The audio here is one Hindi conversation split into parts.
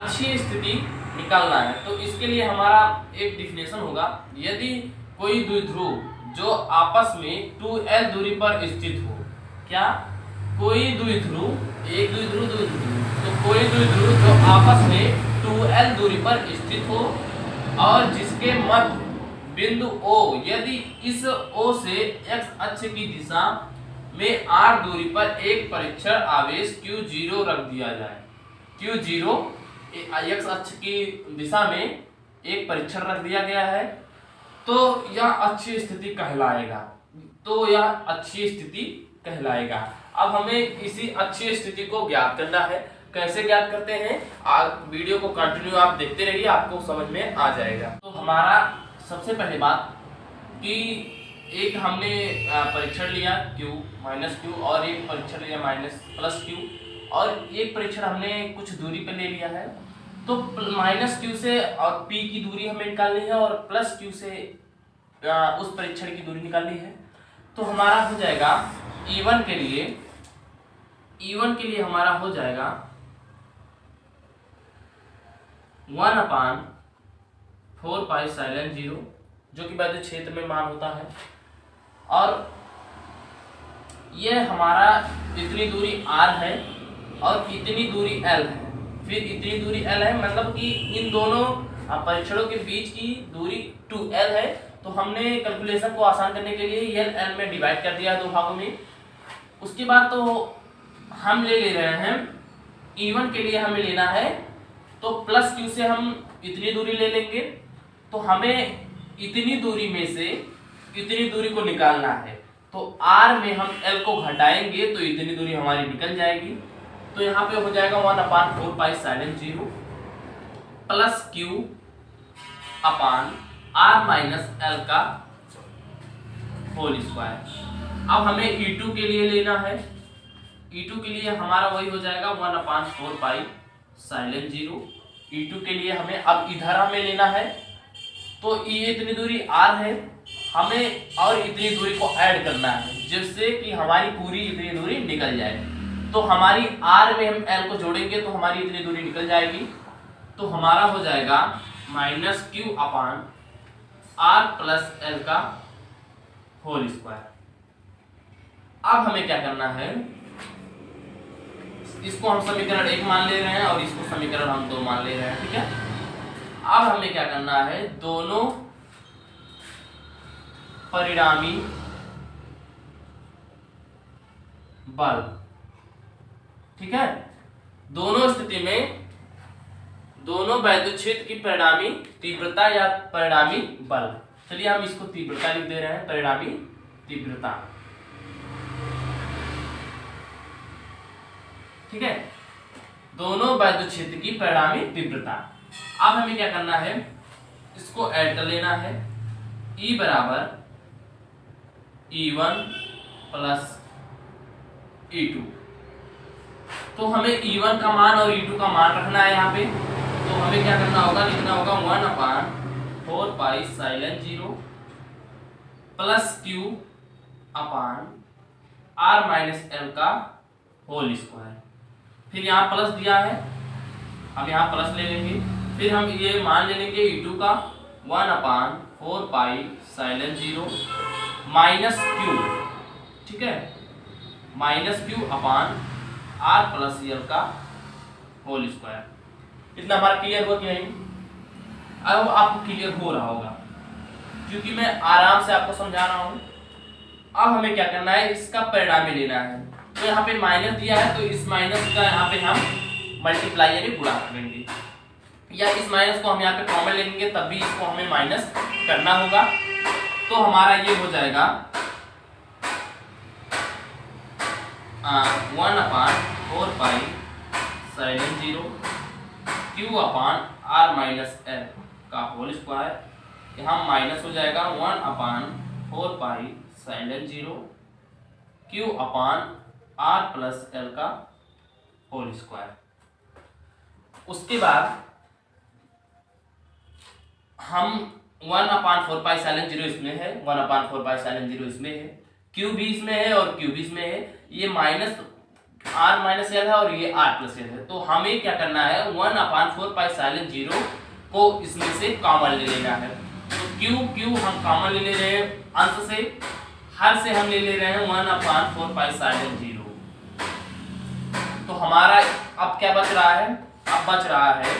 अच्छी स्थिति निकालना है तो इसके लिए हमारा एक डिफिनेशन होगा, यदि कोई द्विध्रुव जो आपस में 2l दूरी पर स्थित हो। क्या? कोई द्विध्रुव, एक द्विध्रुव दो द्विध्रुव, तो कोई द्विध्रुव जो आपस में 2l दूरी पर स्थित हो और जिसके मध्य बिंदु O, यदि इस O से x अक्ष की दिशा में r दूरी पर एक परीक्षण आवेश Q0 रख दिया जाए। Q0 x अक्ष की दिशा में एक परीक्षण रख दिया गया है तो यह अच्छी स्थिति कहलाएगा। अब हमें इसी अच्छी स्थिति को ज्ञात करना है। कैसे ज्ञात करते हैं? वीडियो को कंटिन्यू आप देखते रहिए, आपको समझ में आ जाएगा। तो हमारा सबसे पहली बात कि एक हमने परीक्षण लिया Q और एक परीक्षण लिया -Q और एक परीक्षण हमने कुछ दूरी पे ले लिया है। तो -Q से और P की दूरी हमें निकालनी है और +Q से उस परीक्षण की दूरी निकालनी है। तो हमारा हो जाएगा E1 के लिए हमारा हो जाएगा 1/4 पाई साइलेंट 0 जो कि वैद्युत क्षेत्र में मान होता है। और यह हमारा इतनी दूरी r है और इतनी दूरी l है, फिर इतनी दूरी l है, मतलब कि इन दोनों परीक्षणों के बीच की दूरी 2l है। तो हमने कैलकुलेशन को आसान करने के लिए l में डिवाइड कर दिया दो भागों में। उसके बाद तो हम ले रहे हैं E1 के लिए हमें लेना है तो +Q से हम इतनी दूरी ले लेंगे। तो हमें इतनी दूरी में से इतनी दूरी को निकालना है तो R में हम L को घटाएंगे तो इतनी दूरी हमारी निकल जाएगी। तो यहाँ पे हो जाएगा 1/4 पाई साइलेंट 0 +Q अपान R - L का होल स्क्वायर। अब हमें E2 के लिए लेना है। E2 के लिए हमारा वही हो जाएगा 1/4 पाई साइलेंट 0। E2 के लिए हमें अब इधर हमें लेना है तो ये इतनी दूरी R है, हमें और इतनी दूरी को ऐड करना है जिससे कि हमारी पूरी इतनी दूरी निकल जाए। तो हमारी R में हम L को जोड़ेंगे तो हमारी इतनी दूरी निकल जाएगी। तो हमारा हो जाएगा -Q अपान R + L का होल स्क्वायर। अब हमें क्या करना है, इसको हम समीकरण 1 मान ले रहे हैं और इसको समीकरण हम 2 मान ले रहे हैं, ठीक है। अब हमें क्या करना है, दोनों परिणामी बल, ठीक है, दोनों स्थिति में दोनों वैद्युत क्षेत्र की परिणामी तीव्रता या परिणामी बल, चलिए हम इसको तीव्रता लिख दे रहे हैं, परिणामी तीव्रता, ठीक है, दोनों वैद्युत क्षेत्र की परिणामी तीव्रता। अब हमें क्या करना है, इसको ऐड कर लेना है। E बराबर E1 + E2। तो हमें E1 का मान और E2 का मान रखना है यहाँ पे। तो हमें क्या करना होगा, लिखना होगा 1/4 पाई साइलेंट 0 +Q अपान R - L का होल स्क्वायर। फिर यहाँ प्लस दिया है, हम यहाँ प्लस ले लेंगे। फिर हम ये मान ले लेंगे E2 का 1/4 पाई साइलेंट 0 -Q, ठीक है, -Q अपान R + L का होल स्क्वायर। इतना हमारा क्लियर हुआ कि नहीं? अब आपको क्लियर हो रहा होगा क्योंकि मैं आराम से आपको समझा रहा हूँ। अब हमें क्या करना है, इसका परिणामी लेना है। तो यहाँ पे माइनस दिया है तो इस माइनस का यहाँ पे हम मल्टीप्लाई यानी गुणा करेंगे, या इस माइनस को हम यहाँ पे कॉमन लेंगे तब भी इसको हमें माइनस करना होगा। तो हमारा ये हो जाएगा 1/4 पाई साइलेंट 0 Q अपान R - L का होल स्क्वायर। यहाँ माइनस हो जाएगा 1/4 पाई साइलेंट 0 Q अपान R + L का होल स्क्वायर। उसके बाद हम 1/4 पाई साइलेंट 0 इसमें है, 1/4 पाई साइलेंट 0 इसमें है, Q भी इसमें है और Q भी इसमें है। ये माइनस r माइनस एल है और ये r प्लस एल है। तो हमें क्या करना है 1/4π0 को इसमें से कॉमन ले लेना है। तो q हम कॉमन ले रहे हैं अंश से, हर से हम ले रहे हैं 1/4π0। तो हमारा अब क्या बच रहा है, अब बच रहा है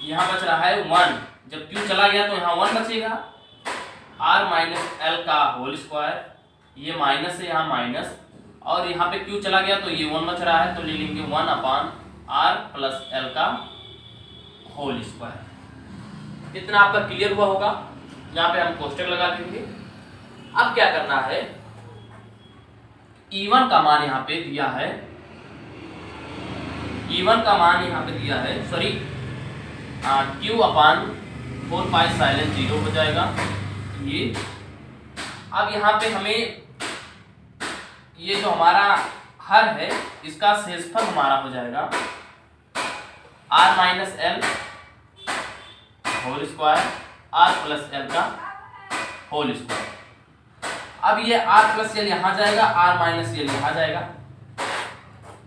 यहाँ बच रहा है 1। जब q चला गया तो यहाँ 1 बचेगा, r माइनस एल का होल स्क्वायर, ये माइनस है यहाँ माइनस, और यहाँ पे q चला गया तो ये 1 बच रहा है, तो ले लेंगे 1/r प्लस एल का होल स्क्वायर। इतना आपका क्लियर हुआ होगा। यहाँ पे हम कोष्टक लगा देंगे। अब क्या करना है, E1 का मान यहाँ पे दिया है, E1 का मान यहाँ पे दिया है, सॉरी q/4π0 हो जाएगा ये। अब यहाँ पे हमें ये जो हमारा हर है इसका शेषफल हमारा हो जाएगा r minus L whole square, r plus L का होल स्क्वायर। अब ये r प्लस एल यहाँ जाएगा, r माइनस एल यहाँ जाएगा,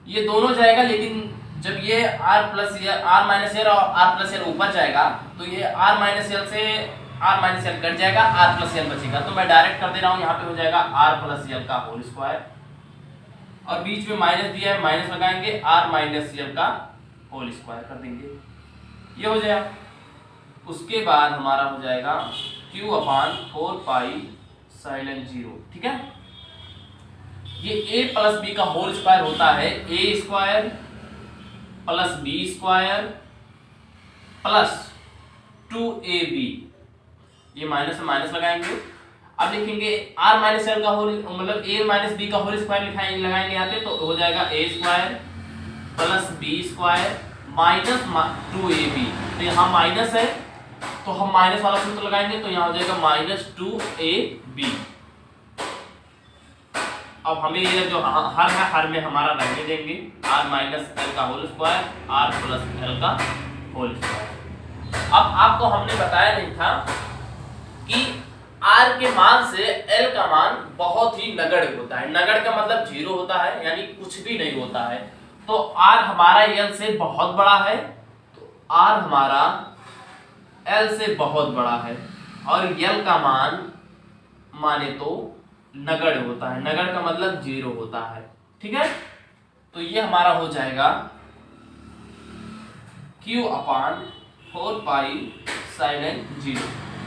ये दोनों जाएगा, लेकिन जब ये r माइनस एल और r प्लस एल ऊपर जाएगा तो ये r माइनस एल से r माइनस एल कट जाएगा, r प्लस एल बचेगा। तो मैं डायरेक्ट कर दे रहा हूँ, यहाँ पे हो जाएगा r प्लस एल का होल स्क्वायर, और बीच में माइनस दिया है, माइनस लगाएंगे, r माइनस एल का होल स्क्वायर कर देंगे, ये हो जाएगा। उसके बाद हमारा हो जाएगा q/4π0, ठीक है। ये a प्लस बी का होल स्क्वायर होता है a square plus B square plus 2ab, ये माइनस में माइनस लगाएंगे। अब लिखेंगे r माइनस एल का होल, मतलब a माइनस बी का होल स्क्वायर लगाएंगे यहाँ पे, तो हो जाएगा a square plus B square minus 2ab। तो यहाँ माइनस है तो हम माइनस वाला सूत्र लगाएंगे, तो यहाँ हो जाएगा माइनस 2ab। अब हमें ये जो हर है, हर में हमारा रहने देंगे r माइनस एल का whole square, r plus L का होल स्क्वायर। अब आपको हमने बताया नहीं था कि r के मान से l का मान बहुत ही नगण्य होता है। नगण्य का मतलब 0 होता है, यानी कुछ भी नहीं होता है। तो r हमारा l से बहुत बड़ा है, तो r हमारा l से बहुत बड़ा है, और l का मान माने तो नगण्य होता है। नगण्य का मतलब 0 होता है, ठीक है। तो ये हमारा हो जाएगा q/4π0।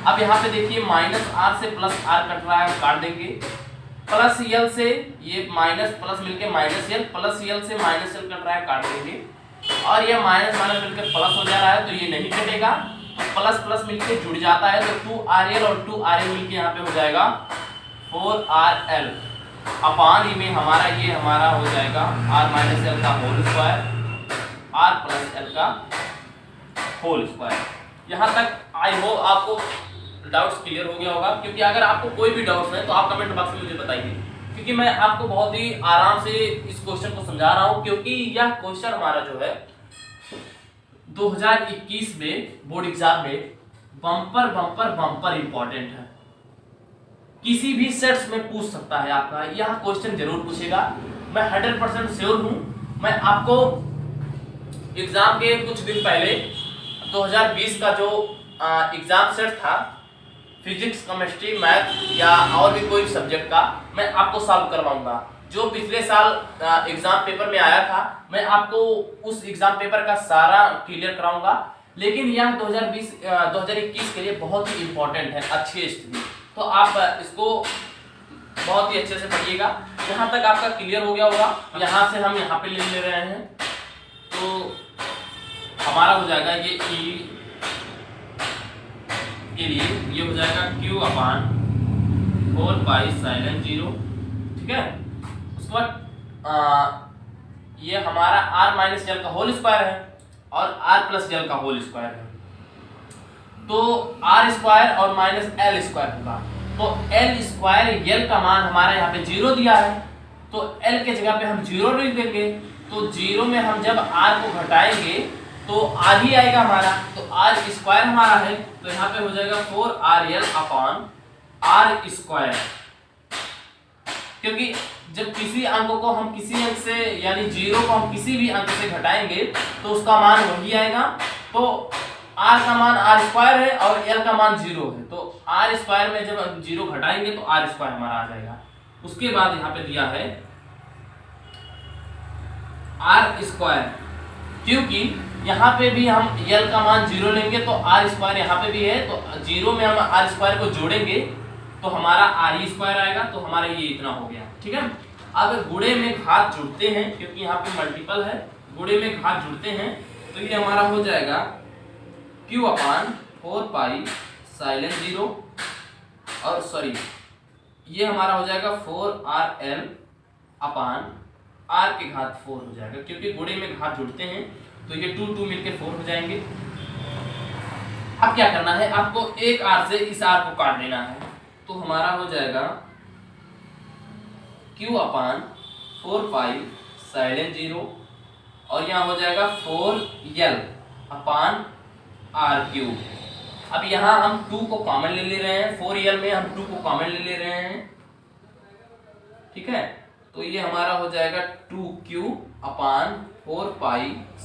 अब यहाँ पे देखिए माइनस r से प्लस r कट रहा है, काट देंगे। प्लस l से ये माइनस प्लस मिलके माइनस l, प्लस l से माइनस l कट रहा है, काट देंगे। और ये माइनस माइनस मिलकर प्लस हो जा रहा है, तो ये नहीं कटेगा, तो प्लस प्लस मिलके जुड़ जाता है, तो 2rl और 2rl मिलके यहाँ पे हो जाएगा 4rl अपान में हमारा ये हमारा हो जाएगा r माइनस एल का whole square, r plus L का होल स्क्वायर। यहाँ तक आई होप आपको डाउट्स क्लियर हो गया होगा। क्योंकि अगर आपको कोई भी डाउट्स है तो आप कमेंट बॉक्स में मुझे बताइए, क्योंकि मैं आपको बहुत ही आराम से इस क्वेश्चन को समझा रहा हूँ। क्योंकि यह क्वेश्चन हमारा जो है 2021 में बोर्ड एग्जाम में बम्पर बम्पर बम्पर इंपॉर्टेंट है। किसी भी सेट्स में पूछ सकता है आपका, यह क्वेश्चन जरूर पूछेगा, मैं 100% श्योर हूँ। मैं आपको एग्जाम के कुछ दिन पहले 2020 का जो एग्जाम सेट था, फिजिक्स, केमिस्ट्री, मैथ या और भी कोई सब्जेक्ट का, मैं आपको सॉल्व करवाऊंगा। जो पिछले साल एग्जाम पेपर में आया था, मैं आपको उस एग्जाम पेपर का सारा क्लियर कराऊंगा। लेकिन यह 2021 के लिए बहुत ही इंपॉर्टेंट है, अच्छी स्थिति। तो आप इसको बहुत ही अच्छे से पढ़िएगा। यहाँ तक आपका क्लियर हो गया होगा। यहाँ से हम यहाँ पे ले रहे हैं, तो हमारा हो जाएगा ये ई के लिए ये हो जाएगा q/4π0, ठीक है। उसके बाद ये हमारा r माइनस एल का होल स्क्वायर है और r प्लस एल का होल स्क्वायर है, तो r स्क्वायर और माइनस एल स्क्वायर होगा। तो एल स्क्वायर एल का मान हमारा यहाँ पे 0 दिया है, तो l के जगह पे हम 0 लिख देंगे। तो 0 में हम जब r को घटाएंगे तो r ही आएगा हमारा, तो r स्क्वायर हमारा है, तो यहाँ पे हो जाएगा 4rl अपान r स्क्वायर। क्योंकि जब किसी अंक को हम किसी अंक से यानी 0 को हम किसी भी अंक से घटाएंगे तो उसका मान वही आएगा। तो r का मान r² है और l का मान 0 है, तो r² में जब 0 घटाएंगे तो r² हमारा आ जाएगा। उसके बाद यहाँ पे दिया है r², क्योंकि यहाँ पे भी हम l का मान 0 लेंगे तो r² यहाँ पे भी है, तो 0 में हम r² को जोड़ेंगे तो हमारा re² आएगा। तो हमारा ये इतना हो गया, ठीक है। अब गुणे में घात जुड़ते हैं, क्योंकि यहाँ पे मल्टीपल है, गुणे में घात जुड़ते हैं, तो ये हमारा हो जाएगा q/4 साइलेंट 0 और सॉरी ये हमारा हो जाएगा 4rl r के घात 4 हो जाएगा, क्योंकि गुणे में घात जुड़ते हैं तो ये 2 2 मिलके 4 हो जाएंगे। अब क्या करना है, आपको एक r से इस r को काट देना है, तो हमारा हो जाएगा q/4 साइलेंट 0 और यहाँ हो जाएगा 4l/r³। अब यहाँ हम 2 को कॉमन ले रहे हैं, 4l में हम 2 को कॉमन ले रहे हैं, ठीक है। तो ये हमारा हो जाएगा 2q/4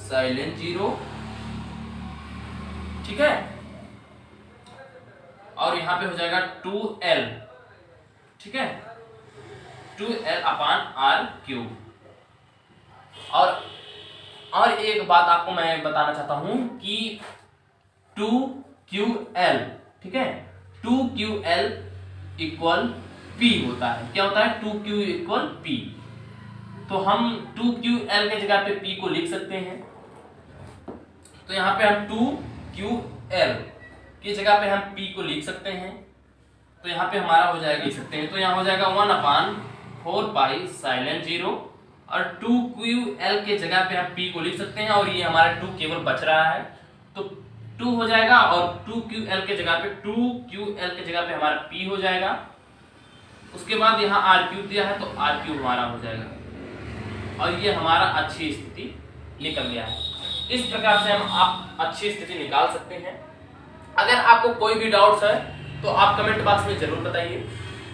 साइलेंट 0, ठीक है। और यहाँ पे हो जाएगा 2l, ठीक है, 2l/r³। और एक बात आपको मैं बताना चाहता हूं कि 2ql, ठीक है, 2ql इक्वल p होता है। क्या होता है, 2q इक्वल p। तो हम 2ql के जगह पे p को लिख सकते हैं, तो यहाँ पे हम 2ql की जगह पे हम p को लिख सकते हैं, तो यहाँ पे हमारा हो जाएगा, लिख सकते हैं, तो यहाँ हो जाएगा 1/4 साइलेंट 0 और 2ql के जगह पे हम p को लिख सकते हैं, और ये हमारा 2 केवल बच रहा है तो 2 हो जाएगा, और 2ql के जगह पे हमारा p हो जाएगा। उसके बाद यहाँ r³ दिया है तो r³ हमारा हो जाएगा, और ये हमारा अच्छी स्थिति निकल गया है। इस प्रकार से हम आप अच्छी स्थिति निकाल सकते हैं। अगर आपको कोई भी डाउट्स है तो आप कमेंट बॉक्स में जरूर बताइए,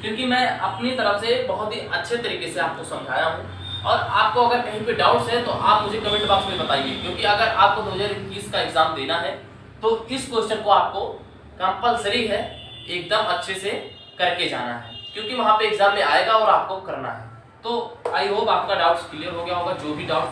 क्योंकि मैं अपनी तरफ से बहुत ही अच्छे तरीके से आपको समझाया हूँ। और आपको अगर कहीं पे डाउट्स है तो आप मुझे कमेंट बॉक्स में बताइए, क्योंकि अगर आपको 2021 का एग्जाम देना है तो इस क्वेश्चन को आपको कंपलसरी है एकदम अच्छे से करके जाना है, क्योंकि वहां पे एग्जाम में आएगा और आपको करना है। तो आई होप आपका डाउट्स क्लियर हो गया होगा। जो भी डाउट